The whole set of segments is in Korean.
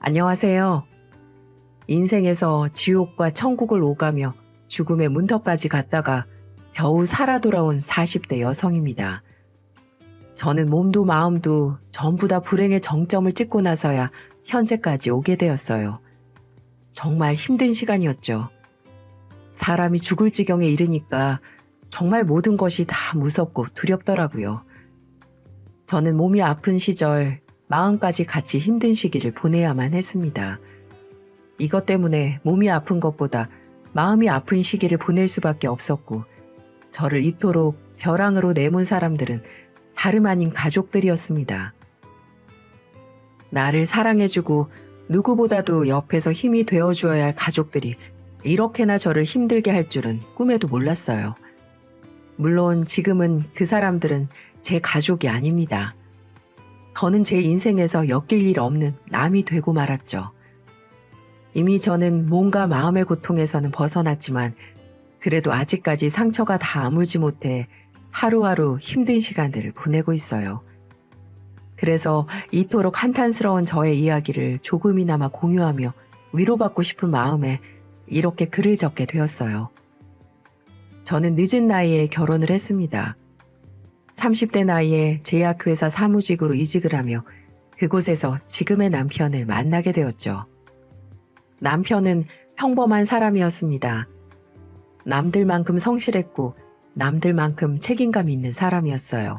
안녕하세요. 인생에서 지옥과 천국을 오가며 죽음의 문턱까지 갔다가 겨우 살아 돌아온 40대 여성입니다. 저는 몸도 마음도 전부 다 불행의 정점을 찍고 나서야 현재까지 오게 되었어요. 정말 힘든 시간이었죠. 사람이 죽을 지경에 이르니까 정말 모든 것이 다 무섭고 두렵더라고요. 저는 몸이 아픈 시절, 마음까지 같이 힘든 시기를 보내야만 했습니다. 이것 때문에 몸이 아픈 것보다 마음이 아픈 시기를 보낼 수밖에 없었고, 저를 이토록 벼랑으로 내몬 사람들은 다름 아닌 가족들이었습니다. 나를 사랑해주고 누구보다도 옆에서 힘이 되어주어야 할 가족들이 이렇게나 저를 힘들게 할 줄은 꿈에도 몰랐어요. 물론 지금은 그 사람들은 제 가족이 아닙니다. 저는 제 인생에서 엮일 일 없는 남이 되고 말았죠. 이미 저는 몸과 마음의 고통에서는 벗어났지만 그래도 아직까지 상처가 다 아물지 못해 하루하루 힘든 시간들을 보내고 있어요. 그래서 이토록 한탄스러운 저의 이야기를 조금이나마 공유하며 위로받고 싶은 마음에 이렇게 글을 적게 되었어요. 저는 늦은 나이에 결혼을 했습니다. 30대 나이에 제약회사 사무직으로 이직을 하며 그곳에서 지금의 남편을 만나게 되었죠. 남편은 평범한 사람이었습니다. 남들만큼 성실했고 남들만큼 책임감 있는 사람이었어요.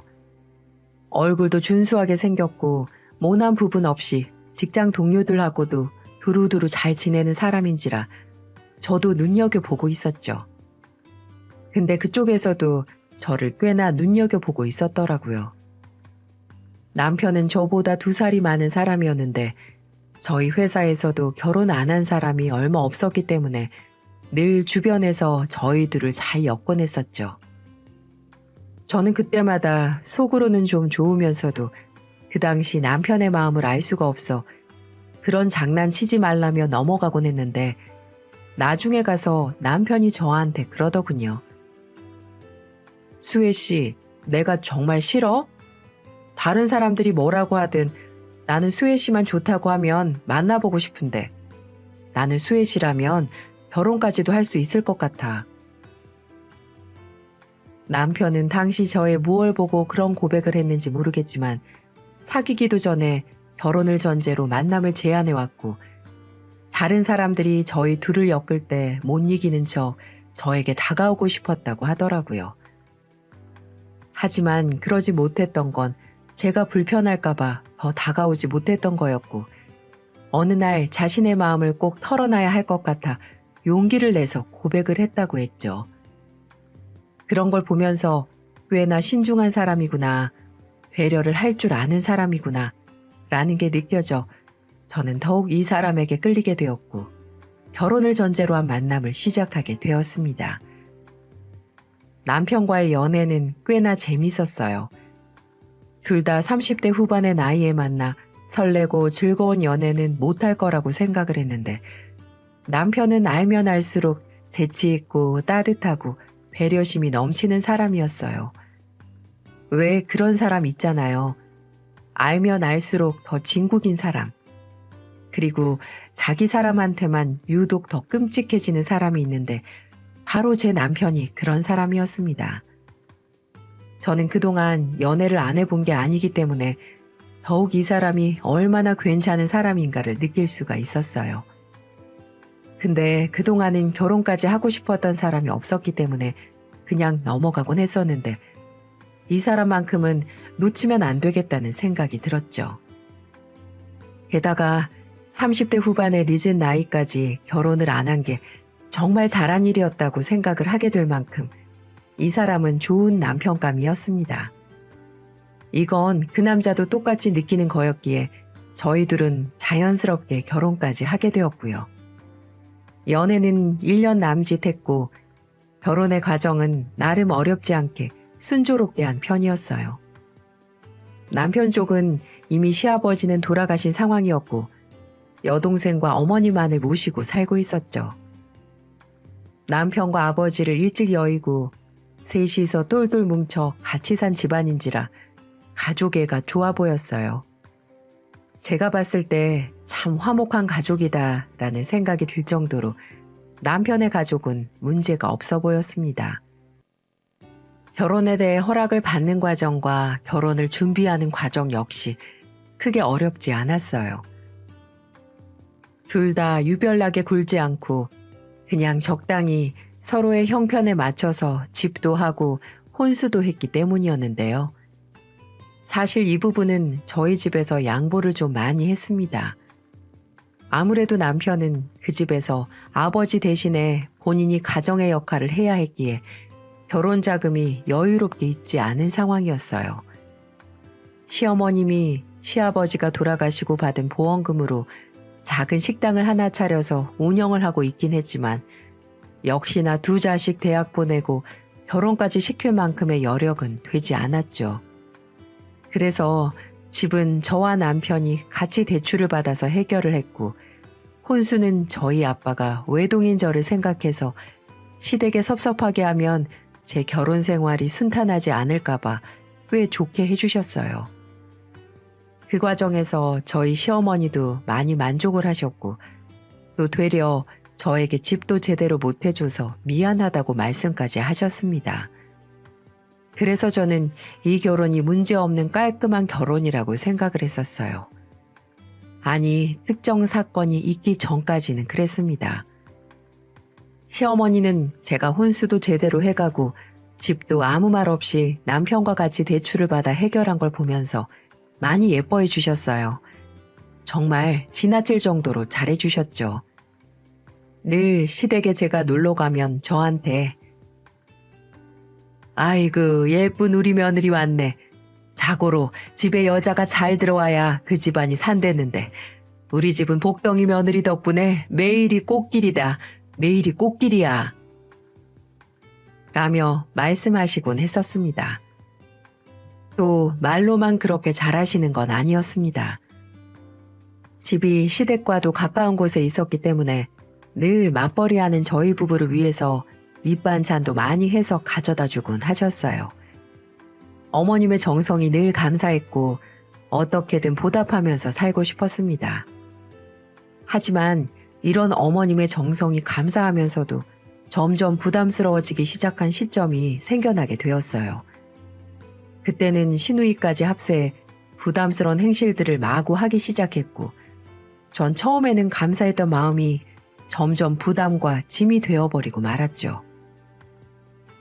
얼굴도 준수하게 생겼고 모난 부분 없이 직장 동료들하고도 두루두루 잘 지내는 사람인지라 저도 눈여겨보고 있었죠. 근데 그쪽에서도 저를 꽤나 눈여겨보고 있었더라고요. 남편은 저보다 2살이 많은 사람이었는데 저희 회사에서도 결혼 안 한 사람이 얼마 없었기 때문에 늘 주변에서 저희들을 잘 엮어냈었죠. 저는 그때마다 속으로는 좀 좋으면서도 그 당시 남편의 마음을 알 수가 없어 그런 장난치지 말라며 넘어가곤 했는데 나중에 가서 남편이 저한테 그러더군요. 수혜 씨, 내가 정말 싫어? 다른 사람들이 뭐라고 하든 나는 수혜 씨만 좋다고 하면 만나보고 싶은데 나는 수혜 씨라면 결혼까지도 할 수 있을 것 같아. 남편은 당시 저의 무얼 보고 그런 고백을 했는지 모르겠지만 사귀기도 전에 결혼을 전제로 만남을 제안해왔고 다른 사람들이 저희 둘을 엮을 때 못 이기는 척 저에게 다가오고 싶었다고 하더라고요. 하지만 그러지 못했던 건 제가 불편할까봐 더 다가오지 못했던 거였고 어느 날 자신의 마음을 꼭 털어놔야 할 것 같아 용기를 내서 고백을 했다고 했죠. 그런 걸 보면서 꽤나 신중한 사람이구나, 배려를 할 줄 아는 사람이구나 라는 게 느껴져 저는 더욱 이 사람에게 끌리게 되었고 결혼을 전제로 한 만남을 시작하게 되었습니다. 남편과의 연애는 꽤나 재밌었어요. 둘 다 30대 후반의 나이에 만나 설레고 즐거운 연애는 못할 거라고 생각을 했는데 남편은 알면 알수록 재치있고 따뜻하고 배려심이 넘치는 사람이었어요. 왜 그런 사람 있잖아요. 알면 알수록 더 진국인 사람. 그리고 자기 사람한테만 유독 더 끔찍해지는 사람이 있는데 바로 제 남편이 그런 사람이었습니다. 저는 그동안 연애를 안 해본 게 아니기 때문에 더욱 이 사람이 얼마나 괜찮은 사람인가를 느낄 수가 있었어요. 근데 그동안은 결혼까지 하고 싶었던 사람이 없었기 때문에 그냥 넘어가곤 했었는데 이 사람만큼은 놓치면 안 되겠다는 생각이 들었죠. 게다가 30대 후반의 늦은 나이까지 결혼을 안 한 게 정말 잘한 일이었다고 생각을 하게 될 만큼 이 사람은 좋은 남편감이었습니다. 이건 그 남자도 똑같이 느끼는 거였기에 저희 둘은 자연스럽게 결혼까지 하게 되었고요. 연애는 1년 남짓했고 결혼의 과정은 나름 어렵지 않게 순조롭게 한 편이었어요. 남편 쪽은 이미 시아버지는 돌아가신 상황이었고 여동생과 어머니만을 모시고 살고 있었죠. 남편과 아버지를 일찍 여의고 셋이서 똘똘 뭉쳐 같이 산 집안인지라 가족애가 좋아 보였어요. 제가 봤을 때 참 화목한 가족이다라는 생각이 들 정도로 남편의 가족은 문제가 없어 보였습니다. 결혼에 대해 허락을 받는 과정과 결혼을 준비하는 과정 역시 크게 어렵지 않았어요. 둘 다 유별나게 굴지 않고 그냥 적당히 서로의 형편에 맞춰서 집도 하고 혼수도 했기 때문이었는데요. 사실 이 부분은 저희 집에서 양보를 좀 많이 했습니다. 아무래도 남편은 그 집에서 아버지 대신에 본인이 가정의 역할을 해야 했기에 결혼 자금이 여유롭게 있지 않은 상황이었어요. 시어머님이 시아버지가 돌아가시고 받은 보험금으로 작은 식당을 하나 차려서 운영을 하고 있긴 했지만 역시나 두 자식 대학 보내고 결혼까지 시킬 만큼의 여력은 되지 않았죠. 그래서 집은 저와 남편이 같이 대출을 받아서 해결을 했고 혼수는 저희 아빠가 외동인 저를 생각해서 시댁에 섭섭하게 하면 제 결혼 생활이 순탄하지 않을까봐 꽤 좋게 해주셨어요. 그 과정에서 저희 시어머니도 많이 만족을 하셨고 또 되려 저에게 집도 제대로 못 해줘서 미안하다고 말씀까지 하셨습니다. 그래서 저는 이 결혼이 문제없는 깔끔한 결혼이라고 생각을 했었어요. 아니, 특정 사건이 있기 전까지는 그랬습니다. 시어머니는 제가 혼수도 제대로 해가고 집도 아무 말 없이 남편과 같이 대출을 받아 해결한 걸 보면서 많이 예뻐해 주셨어요. 정말 지나칠 정도로 잘해 주셨죠. 늘 시댁에 제가 놀러 가면 저한테 아이고 예쁜 우리 며느리 왔네. 자고로 집에 여자가 잘 들어와야 그 집안이 산대는데 우리 집은 복덩이 며느리 덕분에 매일이 꽃길이다. 매일이 꽃길이야. 라며 말씀하시곤 했었습니다. 또 말로만 그렇게 잘하시는 건 아니었습니다. 집이 시댁과도 가까운 곳에 있었기 때문에 늘 맞벌이하는 저희 부부를 위해서 밑반찬도 많이 해서 가져다 주곤 하셨어요. 어머님의 정성이 늘 감사했고 어떻게든 보답하면서 살고 싶었습니다. 하지만 이런 어머님의 정성이 감사하면서도 점점 부담스러워지기 시작한 시점이 생겨나게 되었어요. 그때는 시누이까지 합세해 부담스러운 행실들을 마구 하기 시작했고 전 처음에는 감사했던 마음이 점점 부담과 짐이 되어버리고 말았죠.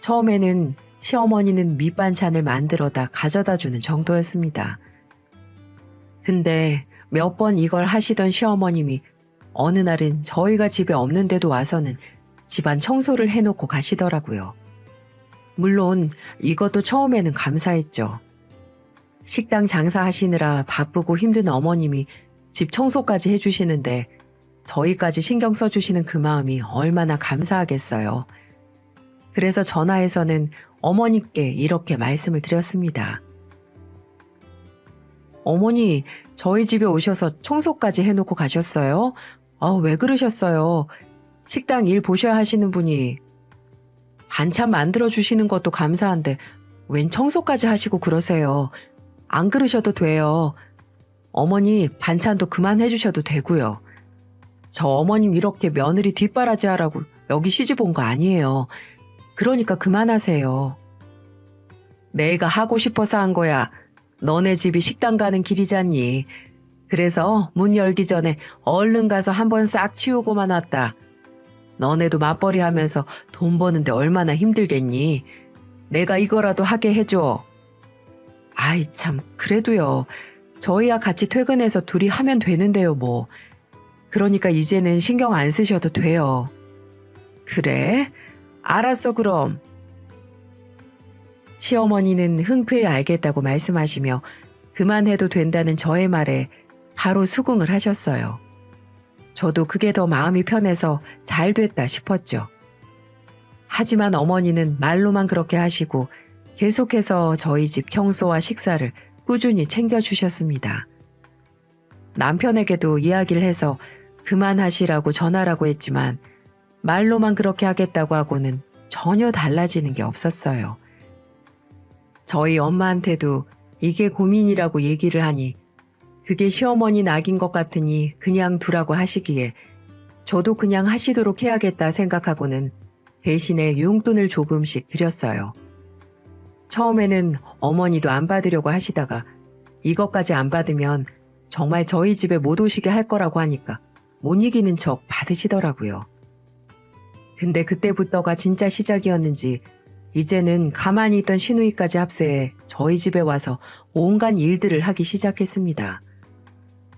처음에는 시어머니는 밑반찬을 만들어다 가져다 주는 정도였습니다. 근데 몇 번 이걸 하시던 시어머님이 어느 날은 저희가 집에 없는데도 와서는 집안 청소를 해놓고 가시더라고요. 물론 이것도 처음에는 감사했죠. 식당 장사하시느라 바쁘고 힘든 어머님이 집 청소까지 해주시는데 저희까지 신경 써주시는 그 마음이 얼마나 감사하겠어요. 그래서 전화해서는 어머니께 이렇게 말씀을 드렸습니다. 어머니, 저희 집에 오셔서 청소까지 해놓고 가셨어요? 왜 그러셨어요? 식당 일 보셔야 하시는 분이 반찬 만들어주시는 것도 감사한데 웬 청소까지 하시고 그러세요. 안 그러셔도 돼요. 어머니 반찬도 그만해주셔도 되고요. 저 어머님 이렇게 며느리 뒷바라지 하라고 여기 시집 온 거 아니에요. 그러니까 그만하세요. 내가 하고 싶어서 한 거야. 너네 집이 식당 가는 길이잖니. 그래서 문 열기 전에 얼른 가서 한번 싹 치우고만 왔다. 너네도 맞벌이 하면서 돈 버는데 얼마나 힘들겠니? 내가 이거라도 하게 해줘. 아이 참 그래도요. 저희야 같이 퇴근해서 둘이 하면 되는데요 뭐. 그러니까 이제는 신경 안 쓰셔도 돼요. 그래? 알았어 그럼. 시어머니는 흔쾌히 알겠다고 말씀하시며 그만해도 된다는 저의 말에 바로 수긍을 하셨어요. 저도 그게 더 마음이 편해서 잘 됐다 싶었죠. 하지만 어머니는 말로만 그렇게 하시고 계속해서 저희 집 청소와 식사를 꾸준히 챙겨주셨습니다. 남편에게도 이야기를 해서 그만하시라고 전하라고 했지만 말로만 그렇게 하겠다고 하고는 전혀 달라지는 게 없었어요. 저희 엄마한테도 이게 고민이라고 얘기를 하니 그게 시어머니 낙인 것 같으니 그냥 두라고 하시기에 저도 그냥 하시도록 해야겠다 생각하고는 대신에 용돈을 조금씩 드렸어요. 처음에는 어머니도 안 받으려고 하시다가 이것까지 안 받으면 정말 저희 집에 못 오시게 할 거라고 하니까 못 이기는 척 받으시더라고요. 근데 그때부터가 진짜 시작이었는지 이제는 가만히 있던 시누이까지 합세해 저희 집에 와서 온갖 일들을 하기 시작했습니다.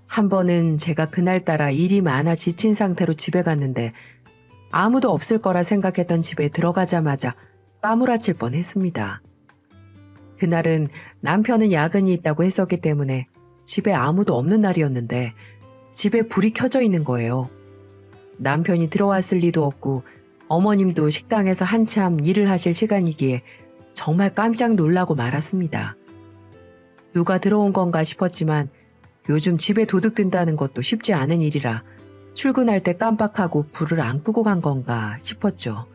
한 번은 제가 그날따라 일이 많아 지친 상태로 집에 갔는데 아무도 없을 거라 생각했던 집에 들어가자마자 까무라칠 뻔했습니다. 그날은 남편은 야근이 있다고 했었기 때문에 집에 아무도 없는 날이었는데 집에 불이 켜져 있는 거예요. 남편이 들어왔을 리도 없고 어머님도 식당에서 한참 일을 하실 시간이기에 정말 깜짝 놀라고 말았습니다. 누가 들어온 건가 싶었지만 요즘 집에 도둑 든다는 것도 쉽지 않은 일이라 출근할 때 깜빡하고 불을 안 끄고 간 건가 싶었죠.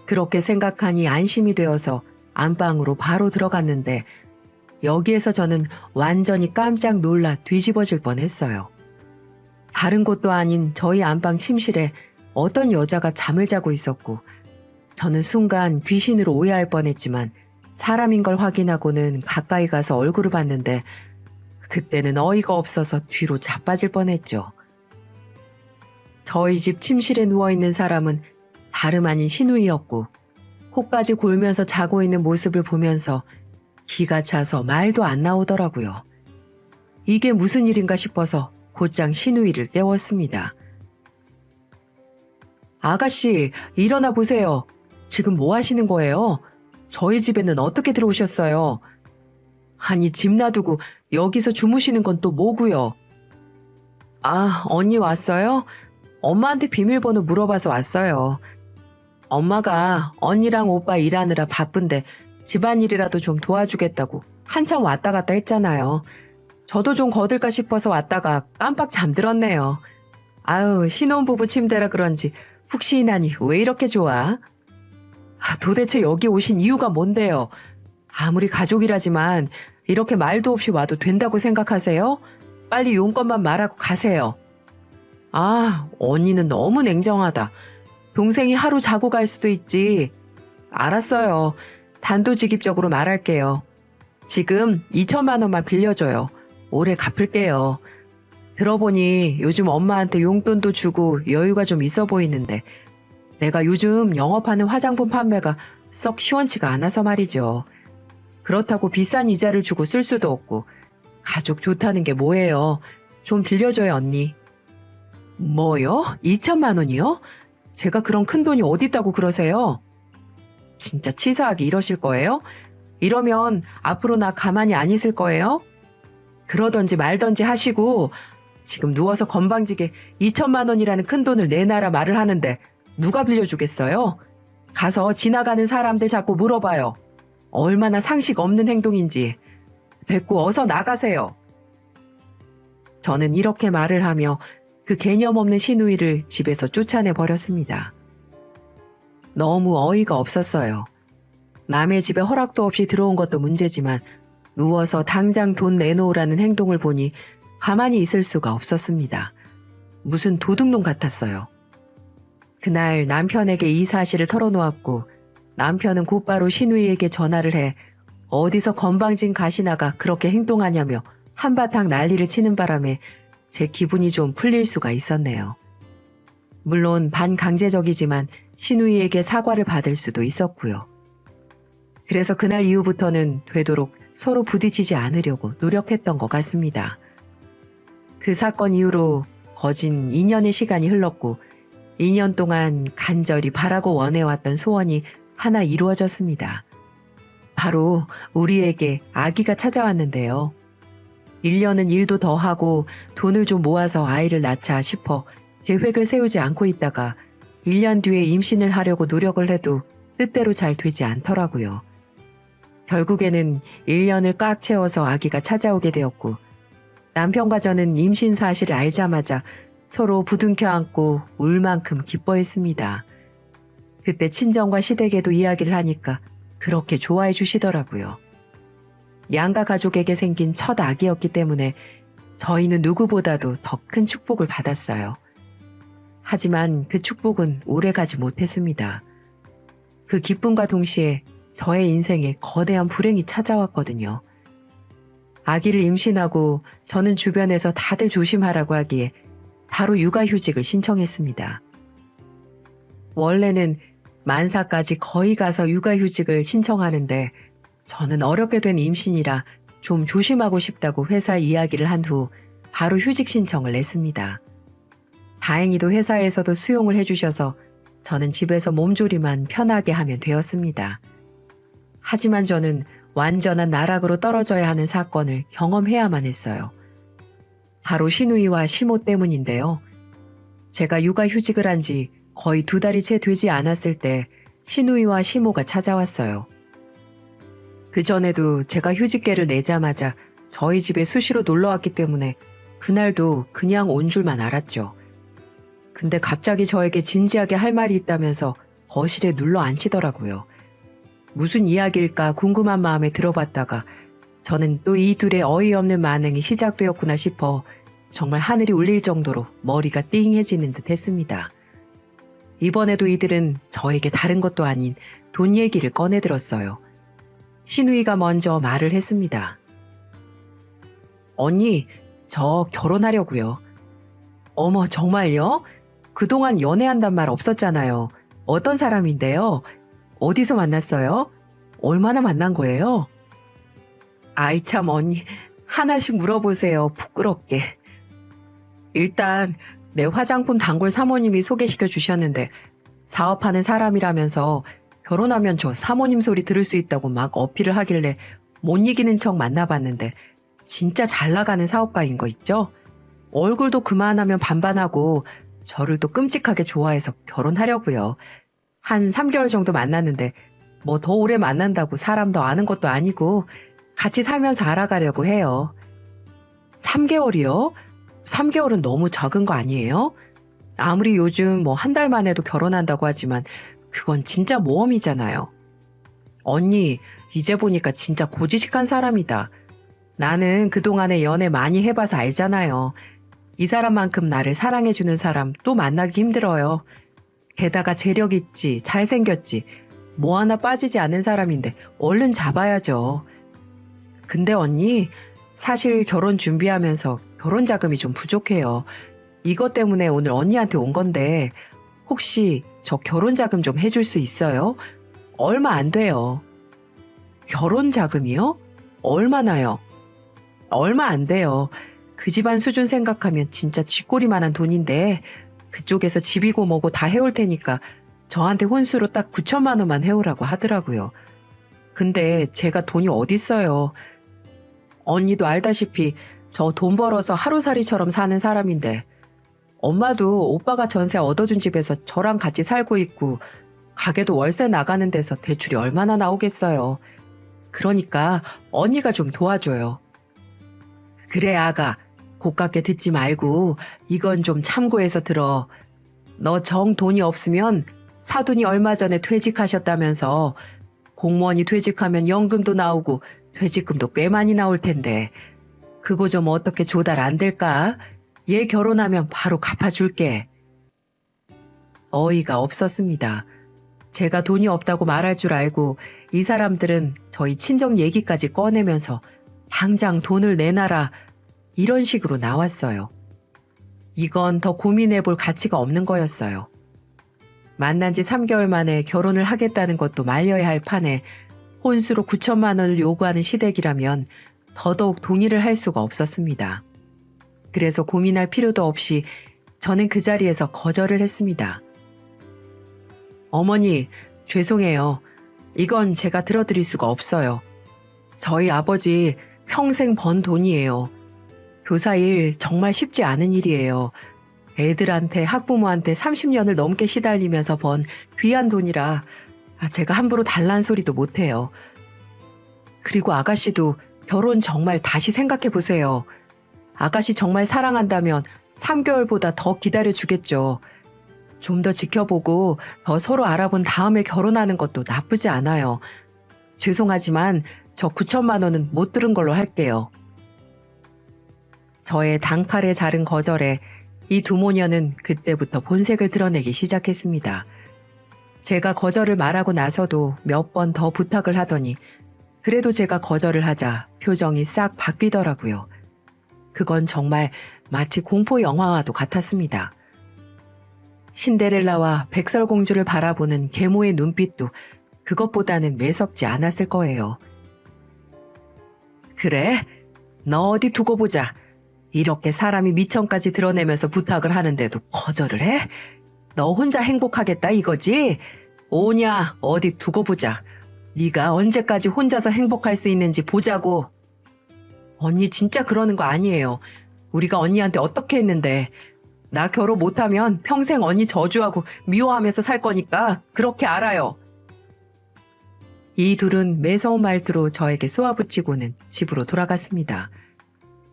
그렇게 생각하니 안심이 되어서 안방으로 바로 들어갔는데 여기에서 저는 완전히 깜짝 놀라 뒤집어질 뻔했어요. 다른 곳도 아닌 저희 안방 침실에 어떤 여자가 잠을 자고 있었고 저는 순간 귀신으로 오해할 뻔했지만 사람인 걸 확인하고는 가까이 가서 얼굴을 봤는데 그때는 어이가 없어서 뒤로 자빠질 뻔했죠. 저희 집 침실에 누워있는 사람은 다름 아닌 시누이였고 코까지 골면서 자고 있는 모습을 보면서 기가 차서 말도 안 나오더라고요. 이게 무슨 일인가 싶어서 곧장 시누이를 깨웠습니다. 아가씨, 일어나 보세요. 지금 뭐 하시는 거예요? 저희 집에는 어떻게 들어오셨어요? 아니, 집 놔두고 여기서 주무시는 건 또 뭐고요? 아, 언니 왔어요? 엄마한테 비밀번호 물어봐서 왔어요. 엄마가 언니랑 오빠 일하느라 바쁜데 집안일이라도 좀 도와주겠다고 한참 왔다 갔다 했잖아요. 저도 좀 거들까 싶어서 왔다가 깜빡 잠들었네요. 아유, 신혼부부 침대라 그런지 푹신하니 왜 이렇게 좋아? 도대체 여기 오신 이유가 뭔데요? 아무리 가족이라지만 이렇게 말도 없이 와도 된다고 생각하세요? 빨리 용건만 말하고 가세요. 아, 언니는 너무 냉정하다. 동생이 하루 자고 갈 수도 있지. 알았어요. 단도직입적으로 말할게요. 지금 2천만 원만 빌려줘요. 올해 갚을게요. 들어보니 요즘 엄마한테 용돈도 주고 여유가 좀 있어 보이는데 내가 요즘 영업하는 화장품 판매가 썩 시원치가 않아서 말이죠. 그렇다고 비싼 이자를 주고 쓸 수도 없고 가족 좋다는 게 뭐예요. 좀 빌려줘요, 언니. 뭐요? 2천만 원이요? 제가 그런 큰 돈이 어디 있다고 그러세요? 진짜 치사하게 이러실 거예요? 이러면 앞으로 나 가만히 안 있을 거예요? 그러던지 말던지 하시고 지금 누워서 건방지게 2천만 원이라는 큰 돈을 내놔라 말을 하는데 누가 빌려주겠어요? 가서 지나가는 사람들 자꾸 물어봐요. 얼마나 상식 없는 행동인지. 됐고 어서 나가세요. 저는 이렇게 말을 하며 그 개념 없는 시누이를 집에서 쫓아내 버렸습니다. 너무 어이가 없었어요. 남의 집에 허락도 없이 들어온 것도 문제지만 누워서 당장 돈 내놓으라는 행동을 보니 가만히 있을 수가 없었습니다. 무슨 도둑놈 같았어요. 그날 남편에게 이 사실을 털어놓았고 남편은 곧바로 시누이에게 전화를 해 어디서 건방진 가시나가 그렇게 행동하냐며 한바탕 난리를 치는 바람에 제 기분이 좀 풀릴 수가 있었네요. 물론 반강제적이지만 시누이에게 사과를 받을 수도 있었고요. 그래서 그날 이후부터는 되도록 서로 부딪히지 않으려고 노력했던 것 같습니다. 그 사건 이후로 거진 2년의 시간이 흘렀고 2년 동안 간절히 바라고 원해왔던 소원이 하나 이루어졌습니다. 바로 우리에게 아기가 찾아왔는데요. 1년은 일도 더 하고 돈을 좀 모아서 아이를 낳자 싶어 계획을 세우지 않고 있다가 1년 뒤에 임신을 하려고 노력을 해도 뜻대로 잘 되지 않더라고요. 결국에는 1년을 꽉 채워서 아기가 찾아오게 되었고 남편과 저는 임신 사실을 알자마자 서로 부둥켜 안고 울 만큼 기뻐했습니다. 그때 친정과 시댁에도 이야기를 하니까 그렇게 좋아해 주시더라고요. 양가 가족에게 생긴 첫 아기였기 때문에 저희는 누구보다도 더 큰 축복을 받았어요. 하지만 그 축복은 오래가지 못했습니다. 그 기쁨과 동시에 저의 인생에 거대한 불행이 찾아왔거든요. 아기를 임신하고 저는 주변에서 다들 조심하라고 하기에 바로 육아휴직을 신청했습니다. 원래는 만사까지 거의 가서 육아휴직을 신청하는데 저는 어렵게 된 임신이라 좀 조심하고 싶다고 회사에 이야기를 한 후 바로 휴직 신청을 냈습니다. 다행히도 회사에서도 수용을 해주셔서 저는 집에서 몸조리만 편하게 하면 되었습니다. 하지만 저는 완전한 나락으로 떨어져야 하는 사건을 경험해야만 했어요. 바로 시누이와 시모 때문인데요. 제가 육아휴직을 한 지 거의 2달이 채 되지 않았을 때 시누이와 시모가 찾아왔어요. 그전에도 제가 휴직계를 내자마자 저희 집에 수시로 놀러왔기 때문에 그날도 그냥 온 줄만 알았죠. 근데 갑자기 저에게 진지하게 할 말이 있다면서 거실에 눌러 앉히더라고요. 무슨 이야기일까 궁금한 마음에 들어봤다가 저는 또 이 둘의 어이없는 반응이 시작되었구나 싶어 정말 하늘이 울릴 정도로 머리가 띵해지는 듯 했습니다. 이번에도 이들은 저에게 다른 것도 아닌 돈 얘기를 꺼내들었어요. 시누이가 먼저 말을 했습니다. 언니, 저 결혼하려고요. 어머, 정말요? 그동안 연애한단 말 없었잖아요. 어떤 사람인데요? 어디서 만났어요? 얼마나 만난 거예요? 아이 참 언니, 하나씩 물어보세요. 부끄럽게. 일단 내 화장품 단골 사모님이 소개시켜 주셨는데 사업하는 사람이라면서 결혼하면 저 사모님 소리 들을 수 있다고 막 어필을 하길래 못 이기는 척 만나봤는데 진짜 잘 나가는 사업가인 거 있죠? 얼굴도 그만하면 반반하고 저를 또 끔찍하게 좋아해서 결혼하려고요. 한 3개월 정도 만났는데 뭐 더 오래 만난다고 사람 더 아는 것도 아니고 같이 살면서 알아가려고 해요. 3개월이요? 3개월은 너무 적은 거 아니에요? 아무리 요즘 뭐 한 달 만에도 결혼한다고 하지만 그건 진짜 모험이잖아요. 언니, 이제 보니까 진짜 고지식한 사람이다. 나는 그동안에 연애 많이 해봐서 알잖아요. 이 사람만큼 나를 사랑해주는 사람 또 만나기 힘들어요. 게다가 재력 있지, 잘생겼지, 뭐 하나 빠지지 않는 사람인데 얼른 잡아야죠. 근데 언니, 사실 결혼 준비하면서 결혼 자금이 좀 부족해요. 이것 때문에 오늘 언니한테 온 건데 혹시 저 결혼 자금 좀 해줄 수 있어요? 얼마 안 돼요. 결혼 자금이요? 얼마나요? 얼마 안 돼요. 그 집안 수준 생각하면 진짜 쥐꼬리만한 돈인데 그쪽에서 집이고 뭐고 다 해올 테니까 저한테 혼수로 딱 9천만 원만 해오라고 하더라고요. 근데 제가 돈이 어딨어요. 언니도 알다시피 저 돈 벌어서 하루살이처럼 사는 사람인데 엄마도 오빠가 전세 얻어준 집에서 저랑 같이 살고 있고 가게도 월세 나가는 데서 대출이 얼마나 나오겠어요. 그러니까 언니가 좀 도와줘요. 그래 아가, 고깝게 듣지 말고 이건 좀 참고해서 들어. 너 정 돈이 없으면 사돈이 얼마 전에 퇴직하셨다면서 공무원이 퇴직하면 연금도 나오고 퇴직금도 꽤 많이 나올 텐데 그거 좀 어떻게 조달 안 될까? 얘 결혼하면 바로 갚아줄게. 어이가 없었습니다. 제가 돈이 없다고 말할 줄 알고 이 사람들은 저희 친정 얘기까지 꺼내면서 당장 돈을 내놔라 이런 식으로 나왔어요. 이건 더 고민해볼 가치가 없는 거였어요. 만난 지 3개월 만에 결혼을 하겠다는 것도 말려야 할 판에 혼수로 9천만 원을 요구하는 시댁이라면 더더욱 동의를 할 수가 없었습니다. 그래서 고민할 필요도 없이 저는 그 자리에서 거절을 했습니다. 어머니, 죄송해요. 이건 제가 들어드릴 수가 없어요. 저희 아버지 평생 번 돈이에요. 교사 일 정말 쉽지 않은 일이에요. 애들한테 학부모한테 30년을 넘게 시달리면서 번 귀한 돈이라 제가 함부로 달란 소리도 못해요. 그리고 아가씨도 결혼 정말 다시 생각해 보세요. 아가씨 정말 사랑한다면 3개월보다 더 기다려주겠죠. 좀 더 지켜보고 더 서로 알아본 다음에 결혼하는 것도 나쁘지 않아요. 죄송하지만 저 9천만 원은 못 들은 걸로 할게요. 저의 단칼에 자른 거절에 이 두 모녀는 그때부터 본색을 드러내기 시작했습니다. 제가 거절을 말하고 나서도 몇 번 더 부탁을 하더니 그래도 제가 거절을 하자 표정이 싹 바뀌더라고요. 그건 정말 마치 공포 영화와도 같았습니다. 신데렐라와 백설공주를 바라보는 계모의 눈빛도 그것보다는 매섭지 않았을 거예요. 그래? 너 어디 두고 보자. 이렇게 사람이 미천까지 드러내면서 부탁을 하는데도 거절을 해? 너 혼자 행복하겠다 이거지? 오냐, 어디 두고 보자. 네가 언제까지 혼자서 행복할 수 있는지 보자고. 언니 진짜 그러는 거 아니에요. 우리가 언니한테 어떻게 했는데. 나 결혼 못하면 평생 언니 저주하고 미워하면서 살 거니까 그렇게 알아요. 이 둘은 매서운 말투로 저에게 쏘아붙이고는 집으로 돌아갔습니다.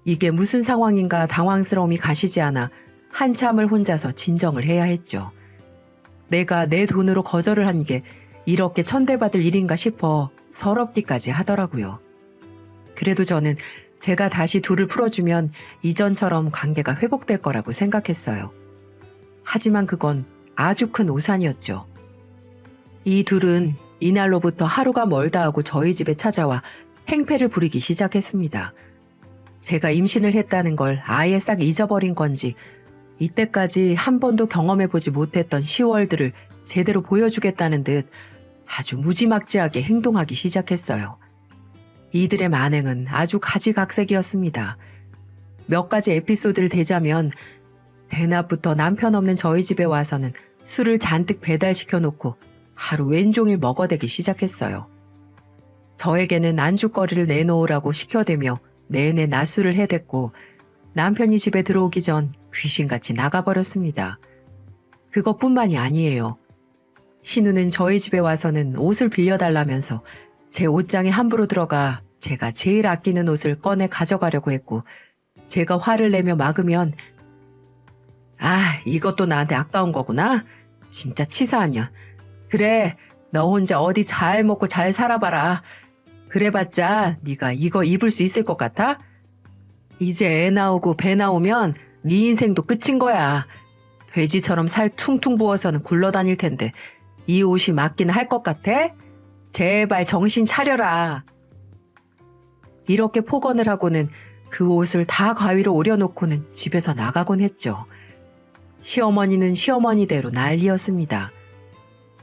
이게 무슨 상황인가 당황스러움이 가시지 않아 한참을 혼자서 진정을 해야 했죠. 내가 내 돈으로 거절을 한 게 이렇게 천대받을 일인가 싶어 서럽기까지 하더라고요. 그래도 저는 제가 다시 둘을 풀어주면 이전처럼 관계가 회복될 거라고 생각했어요. 하지만 그건 아주 큰 오산이었죠. 이 둘은 이날로부터 하루가 멀다 하고 저희 집에 찾아와 행패를 부리기 시작했습니다. 제가 임신을 했다는 걸 아예 싹 잊어버린 건지 이때까지 한 번도 경험해보지 못했던 시월들을 제대로 보여주겠다는 듯 아주 무지막지하게 행동하기 시작했어요. 이들의 만행은 아주 가지각색이었습니다. 몇 가지 에피소드를 대자면 대낮부터 남편 없는 저희 집에 와서는 술을 잔뜩 배달시켜 놓고 하루 왼종일 먹어대기 시작했어요. 저에게는 안주거리를 내놓으라고 시켜대며 내내 낮술을 해댔고 남편이 집에 들어오기 전 귀신같이 나가버렸습니다. 그것뿐만이 아니에요. 신우는 저희 집에 와서는 옷을 빌려달라면서 제 옷장에 함부로 들어가 제가 제일 아끼는 옷을 꺼내 가져가려고 했고 제가 화를 내며 막으면 이것도 나한테 아까운 거구나. 진짜 치사한 년. 그래, 너 혼자 어디 잘 먹고 잘 살아봐라. 그래봤자 네가 이거 입을 수 있을 것 같아? 이제 애 나오고 배 나오면 네 인생도 끝인 거야. 돼지처럼 살 퉁퉁 부어서는 굴러다닐 텐데 이 옷이 맞긴 할 것 같아? 제발 정신 차려라. 이렇게 폭언을 하고는 그 옷을 다 가위로 오려놓고는 집에서 나가곤 했죠. 시어머니는 시어머니대로 난리였습니다.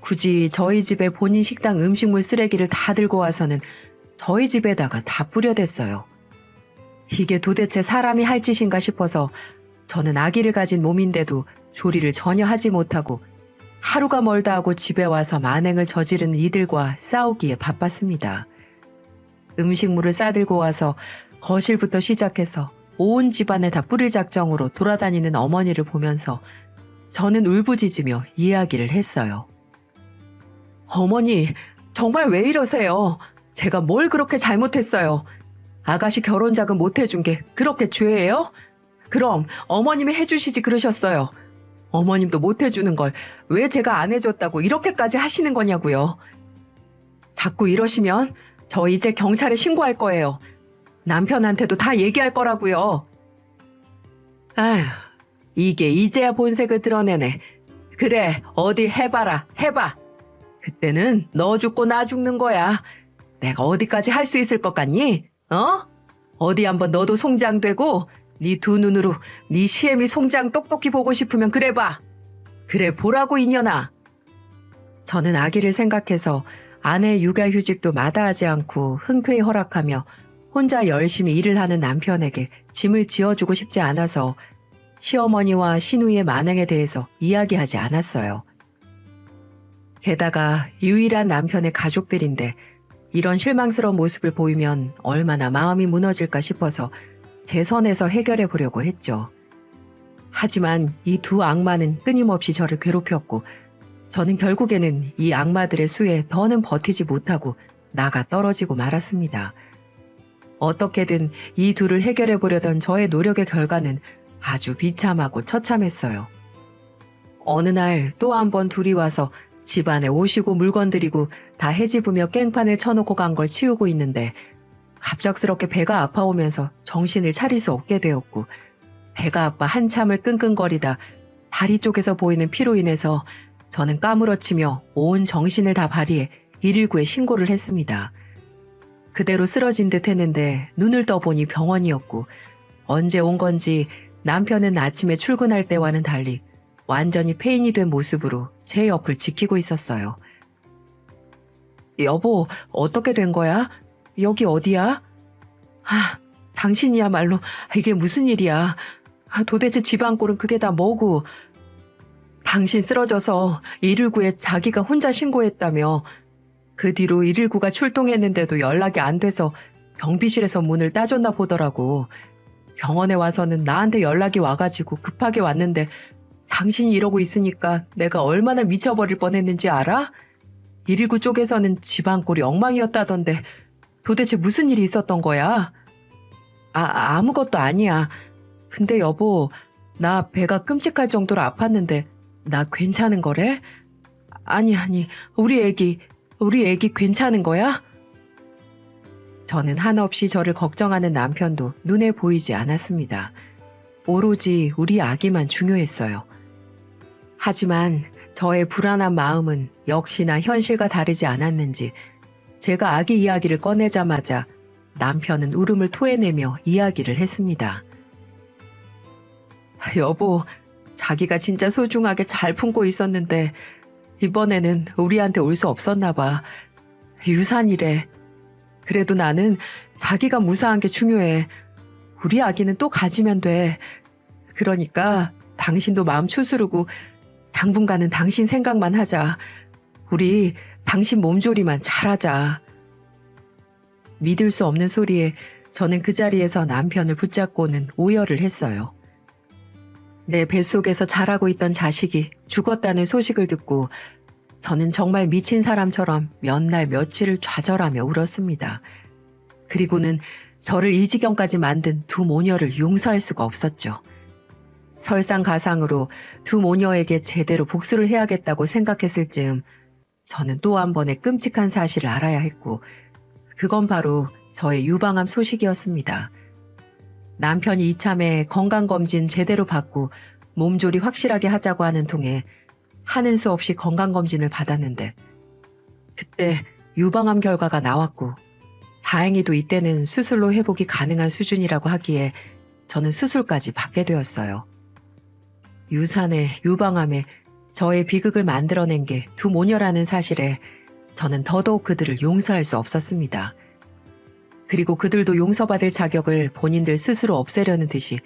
굳이 저희 집에 본인 식당 음식물 쓰레기를 다 들고 와서는 저희 집에다가 다 뿌려댔어요. 이게 도대체 사람이 할 짓인가 싶어서 저는 아기를 가진 몸인데도 조리를 전혀 하지 못하고 하루가 멀다 하고 집에 와서 만행을 저지르는 이들과 싸우기에 바빴습니다. 음식물을 싸들고 와서 거실부터 시작해서 온 집안에 다 뿌릴 작정으로 돌아다니는 어머니를 보면서 저는 울부짖으며 이야기를 했어요. 어머니, 정말 왜 이러세요? 제가 뭘 그렇게 잘못했어요? 아가씨 결혼 자금 못 해준 게 그렇게 죄예요? 그럼 어머님이 해주시지 그러셨어요. 어머님도 못 해주는 걸 왜 제가 안 해줬다고 이렇게까지 하시는 거냐고요. 자꾸 이러시면 저 이제 경찰에 신고할 거예요. 남편한테도 다 얘기할 거라고요. 아휴, 이게 이제야 본색을 드러내네. 그래, 어디 해봐라, 해봐. 그때는 너 죽고 나 죽는 거야. 내가 어디까지 할 수 있을 것 같니? 어디 한번 너도 송장되고 네 두 눈으로 네 시애미 송장 똑똑히 보고 싶으면 그래봐. 그래 보라고 이년아. 저는 아기를 생각해서 아내의 육아휴직도 마다하지 않고 흔쾌히 허락하며 혼자 열심히 일을 하는 남편에게 짐을 지어주고 싶지 않아서 시어머니와 시누이의 만행에 대해서 이야기하지 않았어요. 게다가 유일한 남편의 가족들인데 이런 실망스러운 모습을 보이면 얼마나 마음이 무너질까 싶어서 제 선에서 해결해 보려고 했죠. 하지만 이 두 악마는 끊임없이 저를 괴롭혔고 저는 결국에는 이 악마들의 수에 더는 버티지 못하고 나가 떨어지고 말았습니다. 어떻게든 이 둘을 해결해 보려던 저의 노력의 결과는 아주 비참하고 처참했어요. 어느 날 또 한 번 둘이 와서 집안에 옷이고 물건들이고 다 해집으며 깽판을 쳐놓고 간 걸 치우고 있는데 갑작스럽게 배가 아파오면서 정신을 차릴 수 없게 되었고 배가 아파 한참을 끙끙거리다 다리 쪽에서 보이는 피로 인해서 저는 까무러치며 온 정신을 다 발휘해 119에 신고를 했습니다. 그대로 쓰러진 듯 했는데 눈을 떠보니 병원이었고 언제 온 건지 남편은 아침에 출근할 때와는 달리 완전히 폐인이 된 모습으로 제 옆을 지키고 있었어요. 여보, 어떻게 된 거야? 여기 어디야? 당신이야말로 이게 무슨 일이야? 도대체 집안 꼴은 그게 다 뭐고? 당신 쓰러져서 119에 자기가 혼자 신고했다며. 그 뒤로 119가 출동했는데도 연락이 안 돼서 경비실에서 문을 따줬나 보더라고. 병원에 와서는 나한테 연락이 와가지고 급하게 왔는데 당신이 이러고 있으니까 내가 얼마나 미쳐버릴 뻔했는지 알아? 119 쪽에서는 집안 꼴이 엉망이었다던데 도대체 무슨 일이 있었던 거야? 아무것도 아니야. 근데 여보, 나 배가 끔찍할 정도로 아팠는데 나 괜찮은 거래? 아니, 우리 애기 괜찮은 거야? 저는 한없이 저를 걱정하는 남편도 눈에 보이지 않았습니다. 오로지 우리 아기만 중요했어요. 하지만 저의 불안한 마음은 역시나 현실과 다르지 않았는지 제가 아기 이야기를 꺼내자마자 남편은 울음을 토해내며 이야기를 했습니다. 여보, 자기가 진짜 소중하게 잘 품고 있었는데 이번에는 우리한테 올 수 없었나 봐. 유산이래. 그래도 나는 자기가 무사한 게 중요해. 우리 아기는 또 가지면 돼. 그러니까 당신도 마음 추스르고 당분간은 당신 생각만 하자. 우리 당신 몸조리만 잘하자. 믿을 수 없는 소리에 저는 그 자리에서 남편을 붙잡고는 오열을 했어요. 내 뱃속에서 자라고 있던 자식이 죽었다는 소식을 듣고 저는 정말 미친 사람처럼 몇 날 며칠을 좌절하며 울었습니다. 그리고는 저를 이 지경까지 만든 두 모녀를 용서할 수가 없었죠. 설상가상으로 두 모녀에게 제대로 복수를 해야겠다고 생각했을 즈음 저는 또 한 번의 끔찍한 사실을 알아야 했고 그건 바로 저의 유방암 소식이었습니다. 남편이 이참에 건강검진 제대로 받고 몸조리 확실하게 하자고 하는 통에 하는 수 없이 건강검진을 받았는데 그때 유방암 결과가 나왔고 다행히도 이때는 수술로 회복이 가능한 수준이라고 하기에 저는 수술까지 받게 되었어요. 유산에 유방암에 저의 비극을 만들어낸 게 두 모녀라는 사실에 저는 더더욱 그들을 용서할 수 없었습니다. 그리고 그들도 용서받을 자격을 본인들 스스로 없애려는 듯이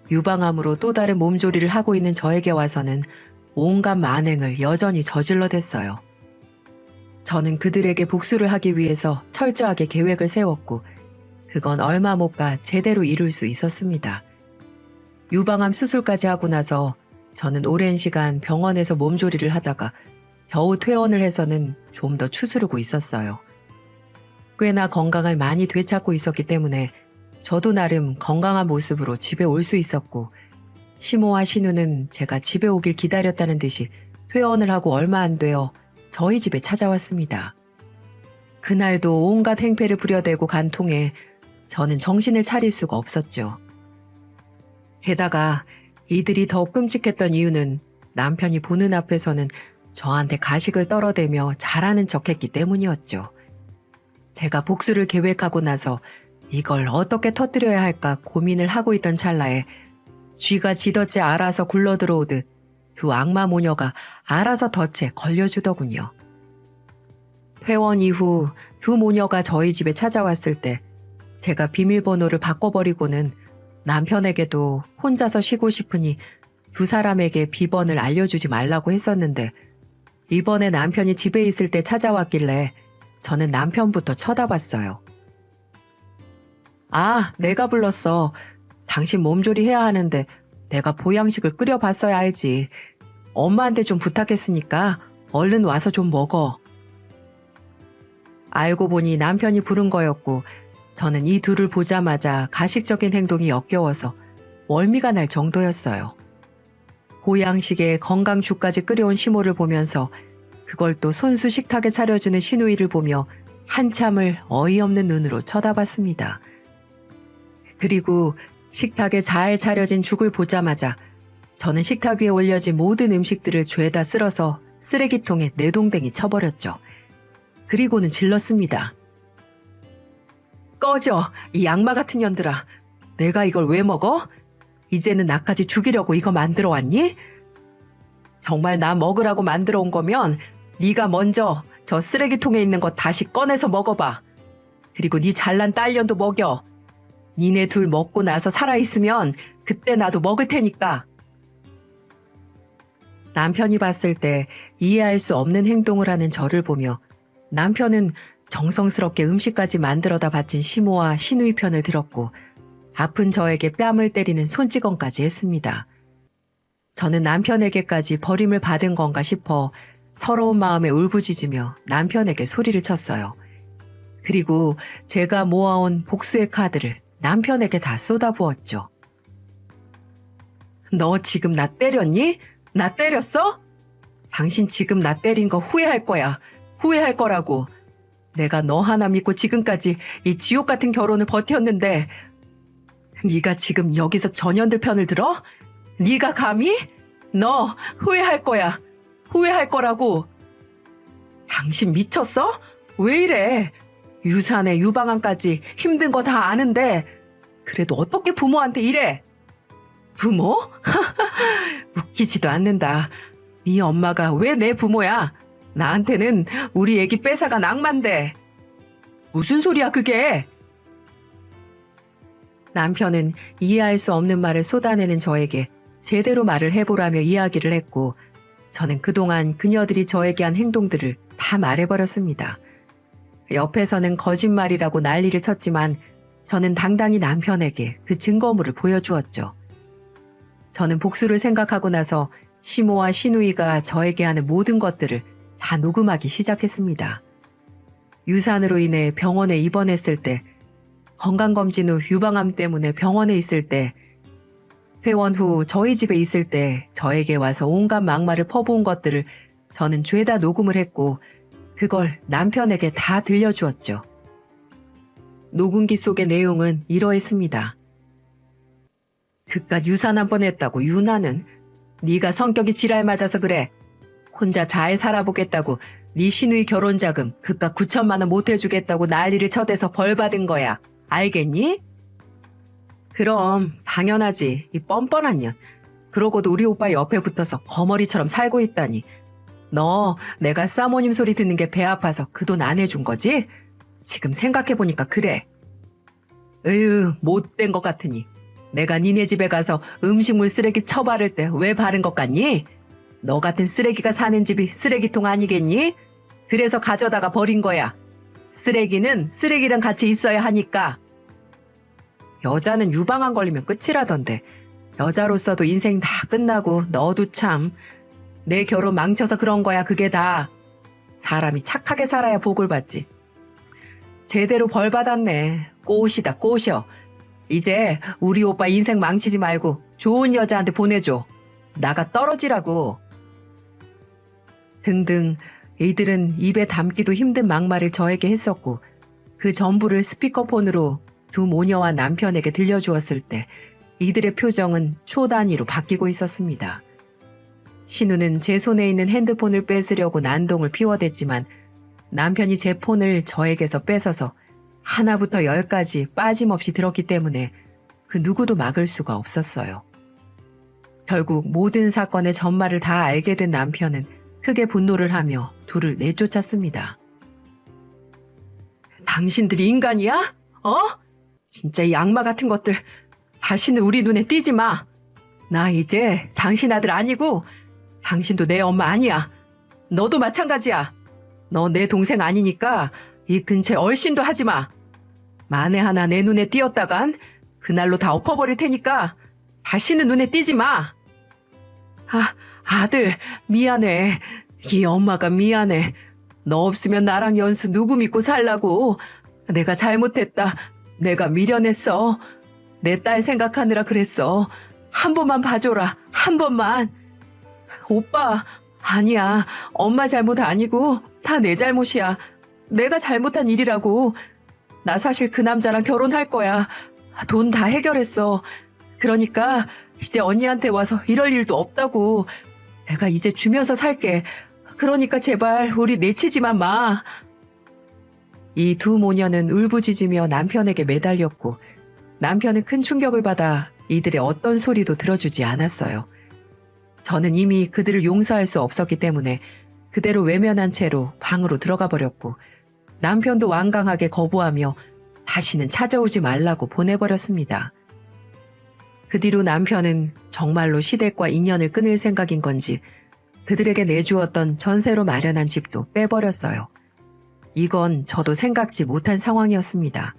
유방암으로 또 다른 몸조리를 하고 있는 저에게 와서는 온갖 만행을 여전히 저질러댔어요. 저는 그들에게 복수를 하기 위해서 철저하게 계획을 세웠고 그건 얼마 못 가 제대로 이룰 수 있었습니다. 유방암 수술까지 하고 나서 저는 오랜 시간 병원에서 몸조리를 하다가 겨우 퇴원을 해서는 좀 더 추스르고 있었어요. 꽤나 건강을 많이 되찾고 있었기 때문에 저도 나름 건강한 모습으로 집에 올 수 있었고 시모와 신우는 제가 집에 오길 기다렸다는 듯이 퇴원을 하고 얼마 안 되어 저희 집에 찾아왔습니다. 그날도 온갖 행패를 부려대고 간 통에 저는 정신을 차릴 수가 없었죠. 게다가 이들이 더욱 끔찍했던 이유는 남편이 보는 앞에서는 저한테 가식을 떨어대며 잘하는 척했기 때문이었죠. 제가 복수를 계획하고 나서 이걸 어떻게 터뜨려야 할까 고민을 하고 있던 찰나에 쥐가 지덫에 알아서 굴러들어오듯 두 악마 모녀가 알아서 덫에 걸려주더군요. 퇴원 이후 두 모녀가 저희 집에 찾아왔을 때 제가 비밀번호를 바꿔버리고는 남편에게도 혼자서 쉬고 싶으니 두 사람에게 비번을 알려주지 말라고 했었는데 이번에 남편이 집에 있을 때 찾아왔길래 저는 남편부터 쳐다봤어요. 내가 불렀어. 당신 몸조리 해야 하는데 내가 보양식을 끓여봤어야 알지. 엄마한테 좀 부탁했으니까 얼른 와서 좀 먹어. 알고 보니 남편이 부른 거였고 저는 이 둘을 보자마자 가식적인 행동이 역겨워서 멀미가 날 정도였어요. 보양식에 건강죽까지 끓여온 시모를 보면서 그걸 또 손수 식탁에 차려주는 시누이를 보며 한참을 어이없는 눈으로 쳐다봤습니다. 그리고 식탁에 잘 차려진 죽을 보자마자 저는 식탁 위에 올려진 모든 음식들을 죄다 쓸어서 쓰레기통에 내동댕이 쳐버렸죠. 그리고는 질렀습니다. 꺼져, 이 악마 같은 년들아. 내가 이걸 왜 먹어? 이제는 나까지 죽이려고 이거 만들어 왔니? 정말 나 먹으라고 만들어 온 거면 네가 먼저 저 쓰레기통에 있는 거 다시 꺼내서 먹어봐. 그리고 네 잘난 딸년도 먹여. 니네 둘 먹고 나서 살아있으면 그때 나도 먹을 테니까. 남편이 봤을 때 이해할 수 없는 행동을 하는 저를 보며 남편은 정성스럽게 음식까지 만들어다 바친 시모와 시누이 편을 들었고 아픈 저에게 뺨을 때리는 손찌검까지 했습니다. 저는 남편에게까지 버림을 받은 건가 싶어 서러운 마음에 울부짖으며 남편에게 소리를 쳤어요. 그리고 제가 모아온 복수의 카드를 남편에게 다 쏟아부었죠. 너 지금 나 때렸니? 나 때렸어? 당신 지금 나 때린 거 후회할 거야. 후회할 거라고. 내가 너 하나 믿고 지금까지 이 지옥 같은 결혼을 버텼는데 네가 지금 여기서 전현들 편을 들어? 네가 감히? 너 후회할 거야. 후회할 거라고. 당신 미쳤어? 왜 이래? 유산에 유방암까지 힘든 거 다 아는데 그래도 어떻게 부모한테 이래? 부모? 웃기지도 않는다. 네 엄마가 왜 내 부모야? 나한테는 우리 애기 뺏어간 악마인데. 무슨 소리야 그게? 남편은 이해할 수 없는 말을 쏟아내는 저에게 제대로 말을 해보라며 이야기를 했고 저는 그동안 그녀들이 저에게 한 행동들을 다 말해버렸습니다. 옆에서는 거짓말이라고 난리를 쳤지만 저는 당당히 남편에게 그 증거물을 보여주었죠. 저는 복수를 생각하고 나서 시모와 시누이가 저에게 하는 모든 것들을 다 녹음하기 시작했습니다. 유산으로 인해 병원에 입원했을 때, 건강검진 후 유방암 때문에 병원에 있을 때, 퇴원 후 저희 집에 있을 때 저에게 와서 온갖 막말을 퍼부은 것들을 저는 죄다 녹음을 했고 그걸 남편에게 다 들려주었죠. 녹음기 속의 내용은 이러했습니다. 그깟 유산 한 번 했다고 유나는 네가 성격이 지랄 맞아서 그래. 혼자 잘 살아보겠다고 네 시누이 결혼자금 그깟 9천만 원 못 해주겠다고 난리를 쳐대서 벌 받은 거야. 알겠니? 그럼 당연하지. 이 뻔뻔한 년. 그러고도 우리 오빠 옆에 붙어서 거머리처럼 살고 있다니. 너 내가 사모님 소리 듣는 게 배 아파서 그 돈 안 해준 거지? 지금 생각해보니까 그래. 으유 못된 것 같으니. 내가 니네 집에 가서 음식물 쓰레기 처바를 때 왜 바른 것 같니? 너 같은 쓰레기가 사는 집이 쓰레기통 아니겠니? 그래서 가져다가 버린 거야. 쓰레기는 쓰레기랑 같이 있어야 하니까. 여자는 유방암 걸리면 끝이라던데 여자로서도 인생 다 끝나고 너도 참 내 결혼 망쳐서 그런 거야. 그게 다. 사람이 착하게 살아야 복을 받지. 제대로 벌 받았네. 꽃이다 꽃이여. 이제 우리 오빠 인생 망치지 말고 좋은 여자한테 보내줘. 나가 떨어지라고. 등등 이들은 입에 담기도 힘든 막말을 저에게 했었고 그 전부를 스피커폰으로 두 모녀와 남편에게 들려주었을 때 이들의 표정은 초 단위로 바뀌고 있었습니다. 신우는 제 손에 있는 핸드폰을 뺏으려고 난동을 피워댔지만 남편이 제 폰을 저에게서 뺏어서 하나부터 열까지 빠짐없이 들었기 때문에 그 누구도 막을 수가 없었어요. 결국 모든 사건의 전말을 다 알게 된 남편은 크게 분노를 하며 둘을 내쫓았습니다. 당신들이 인간이야? 어? 진짜 이 악마 같은 것들. 다시는 우리 눈에 띄지 마. 나 이제 당신 아들 아니고 당신도 내 엄마 아니야. 너도 마찬가지야. 너 내 동생 아니니까 이 근처에 얼씬도 하지 마. 만에 하나 내 눈에 띄었다간 그날로 다 엎어버릴 테니까 다시는 눈에 띄지 마. 아들 미안해. 이 엄마가 미안해. 너 없으면 나랑 연수 누구 믿고 살라고. 내가 잘못했다. 내가 미련했어. 내 딸 생각하느라 그랬어. 한 번만 봐줘라. 한 번만. 오빠, 아니야, 엄마 잘못 아니고 다 내 잘못이야. 내가 잘못한 일이라고. 나 사실 그 남자랑 결혼할 거야. 돈 다 해결했어. 그러니까 이제 언니한테 와서 이럴 일도 없다고. 내가 이제 주면서 살게. 그러니까 제발 우리 내치지만 마. 이 두 모녀는 울부짖으며 남편에게 매달렸고 남편은 큰 충격을 받아 이들의 어떤 소리도 들어주지 않았어요. 저는 이미 그들을 용서할 수 없었기 때문에 그대로 외면한 채로 방으로 들어가 버렸고 남편도 완강하게 거부하며 다시는 찾아오지 말라고 보내버렸습니다. 그 뒤로 남편은 정말로 시댁과 인연을 끊을 생각인 건지 그들에게 내주었던 전세로 마련한 집도 빼버렸어요. 이건 저도 생각지 못한 상황이었습니다.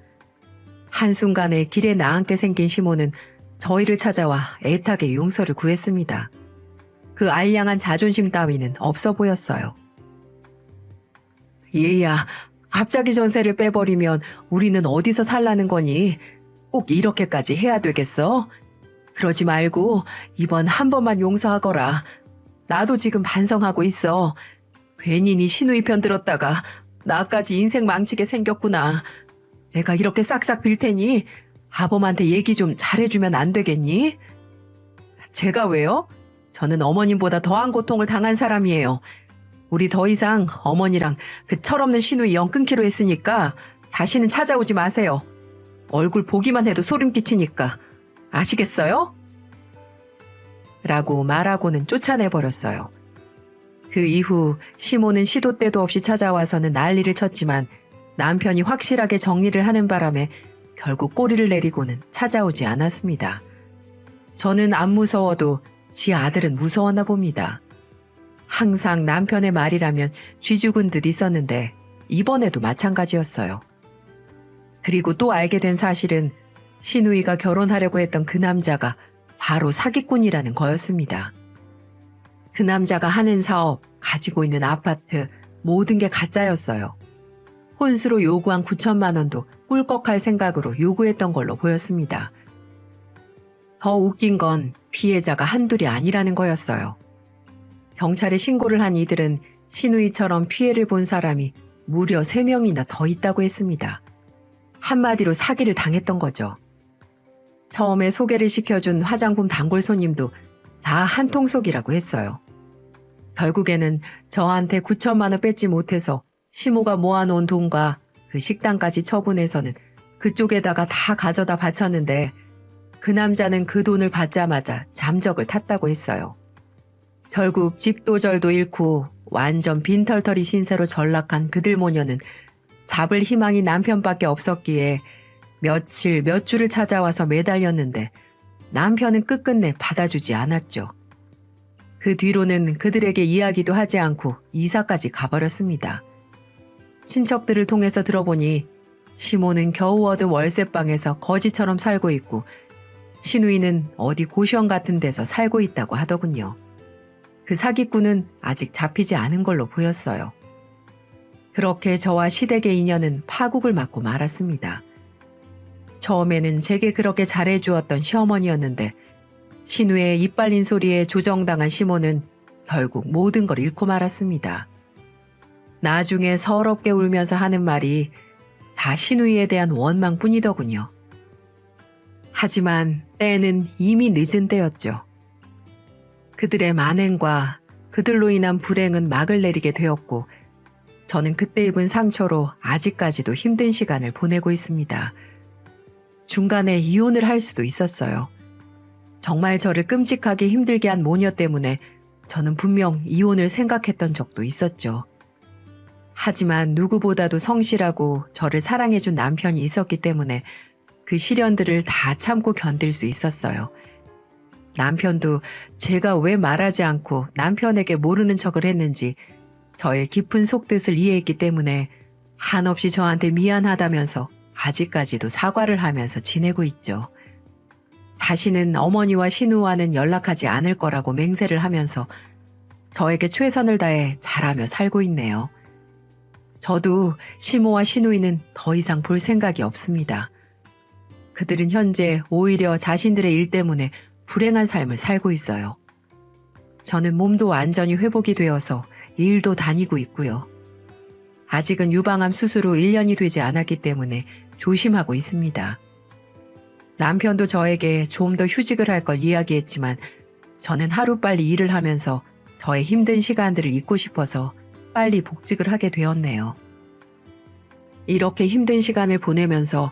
한순간에 길에 나앉게 생긴 시모는 저희를 찾아와 애타게 용서를 구했습니다. 그 알량한 자존심 따위는 없어 보였어요. 얘야, 갑자기 전세를 빼버리면 우리는 어디서 살라는 거니? 꼭 이렇게까지 해야 되겠어? 그러지 말고 이번 한 번만 용서하거라. 나도 지금 반성하고 있어. 괜히 네 시누이 편 들었다가 나까지 인생 망치게 생겼구나. 내가 이렇게 싹싹 빌 테니 아범한테 얘기 좀 잘해주면 안 되겠니? 제가 왜요? 저는 어머님보다 더한 고통을 당한 사람이에요. 우리 더 이상 어머니랑 그 철없는 시누이 영 끊기로 했으니까 다시는 찾아오지 마세요. 얼굴 보기만 해도 소름 끼치니까. 아시겠어요? 라고 말하고는 쫓아내버렸어요. 그 이후 시모는 시도 때도 없이 찾아와서는 난리를 쳤지만 남편이 확실하게 정리를 하는 바람에 결국 꼬리를 내리고는 찾아오지 않았습니다. 저는 안 무서워도 지 아들은 무서웠나 봅니다. 항상 남편의 말이라면 쥐죽은 듯 있었는데 이번에도 마찬가지였어요. 그리고 또 알게 된 사실은 시누이가 결혼하려고 했던 그 남자가 바로 사기꾼이라는 거였습니다. 그 남자가 하는 사업, 가지고 있는 아파트, 모든 게 가짜였어요. 혼수로 요구한 9천만 원도 꿀꺽할 생각으로 요구했던 걸로 보였습니다. 더 웃긴 건 피해자가 한둘이 아니라는 거였어요. 경찰에 신고를 한 이들은 시누이처럼 피해를 본 사람이 무려 3명이나 더 있다고 했습니다. 한마디로 사기를 당했던 거죠. 처음에 소개를 시켜준 화장품 단골 손님도 다 한통속이라고 했어요. 결국에는 저한테 9천만 원 뺏지 못해서 시모가 모아놓은 돈과 그 식당까지 처분해서는 그쪽에다가 다 가져다 바쳤는데 그 남자는 그 돈을 받자마자 잠적을 탔다고 했어요. 결국 집도 절도 잃고 완전 빈털터리 신세로 전락한 그들 모녀는 잡을 희망이 남편밖에 없었기에 며칠 몇 주를 찾아와서 매달렸는데 남편은 끝끝내 받아주지 않았죠. 그 뒤로는 그들에게 이야기도 하지 않고 이사까지 가버렸습니다. 친척들을 통해서 들어보니 시모는 겨우 얻은 월세방에서 거지처럼 살고 있고 시누이는 어디 고시원 같은 데서 살고 있다고 하더군요. 그 사기꾼은 아직 잡히지 않은 걸로 보였어요. 그렇게 저와 시댁의 인연은 파국을 맞고 말았습니다. 처음에는 제게 그렇게 잘해주었던 시어머니였는데 시누의 입 발린 소리에 조정당한 시모는 결국 모든 걸 잃고 말았습니다. 나중에 서럽게 울면서 하는 말이 다 시누이에 대한 원망뿐이더군요. 하지만 때는 이미 늦은 때였죠. 그들의 만행과 그들로 인한 불행은 막을 내리게 되었고 저는 그때 입은 상처로 아직까지도 힘든 시간을 보내고 있습니다. 중간에 이혼을 할 수도 있었어요. 정말 저를 끔찍하게 힘들게 한 모녀 때문에 저는 분명 이혼을 생각했던 적도 있었죠. 하지만 누구보다도 성실하고 저를 사랑해준 남편이 있었기 때문에 그 시련들을 다 참고 견딜 수 있었어요. 남편도 제가 왜 말하지 않고 남편에게 모르는 척을 했는지 저의 깊은 속뜻을 이해했기 때문에 한없이 저한테 미안하다면서 아직까지도 사과를 하면서 지내고 있죠. 다시는 어머니와 신우와는 연락하지 않을 거라고 맹세를 하면서 저에게 최선을 다해 잘하며 살고 있네요. 저도 시모와 시누이는 더 이상 볼 생각이 없습니다. 그들은 현재 오히려 자신들의 일 때문에 불행한 삶을 살고 있어요. 저는 몸도 완전히 회복이 되어서 일도 다니고 있고요. 아직은 유방암 수술 후 1년이 되지 않았기 때문에 조심하고 있습니다. 남편도 저에게 좀 더 휴직을 할 걸 이야기했지만 저는 하루빨리 일을 하면서 저의 힘든 시간들을 잊고 싶어서 빨리 복직을 하게 되었네요. 이렇게 힘든 시간을 보내면서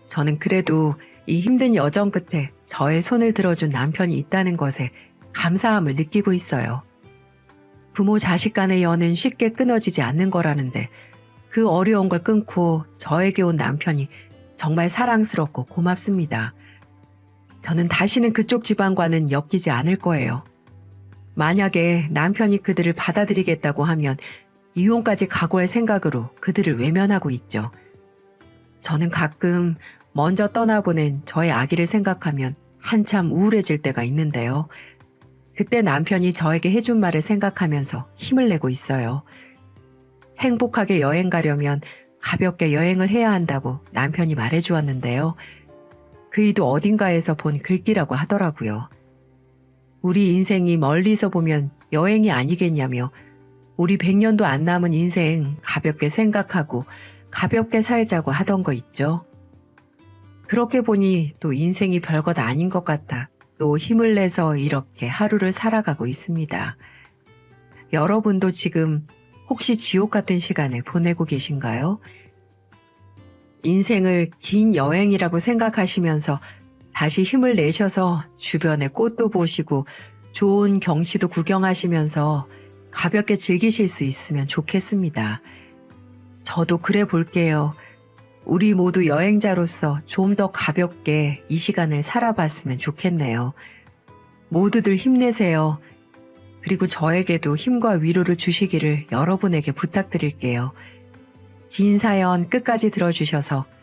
저는 그래도 이 힘든 여정 끝에 저의 손을 들어준 남편이 있다는 것에 감사함을 느끼고 있어요. 부모 자식 간의 연은 쉽게 끊어지지 않는 거라는데 그 어려운 걸 끊고 저에게 온 남편이 정말 사랑스럽고 고맙습니다. 저는 다시는 그쪽 집안과는 엮이지 않을 거예요. 만약에 남편이 그들을 받아들이겠다고 하면 이혼까지 각오할 생각으로 그들을 외면하고 있죠. 저는 가끔 먼저 떠나보낸 저의 아기를 생각하면 한참 우울해질 때가 있는데요. 그때 남편이 저에게 해준 말을 생각하면서 힘을 내고 있어요. 행복하게 여행 가려면 가볍게 여행을 해야 한다고 남편이 말해주었는데요. 그이도 어딘가에서 본 글귀라고 하더라고요. 우리 인생이 멀리서 보면 여행이 아니겠냐며 우리 100년도 안 남은 인생 가볍게 생각하고 가볍게 살자고 하던 거 있죠. 그렇게 보니 또 인생이 별것 아닌 것 같아 또 힘을 내서 이렇게 하루를 살아가고 있습니다. 여러분도 지금 혹시 지옥 같은 시간을 보내고 계신가요? 인생을 긴 여행이라고 생각하시면서 다시 힘을 내셔서 주변의 꽃도 보시고 좋은 경치도 구경하시면서 가볍게 즐기실 수 있으면 좋겠습니다. 저도 그래 볼게요. 우리 모두 여행자로서 좀 더 가볍게 이 시간을 살아봤으면 좋겠네요. 모두들 힘내세요. 그리고 저에게도 힘과 위로를 주시기를 여러분에게 부탁드릴게요. 긴 사연 끝까지 들어주셔서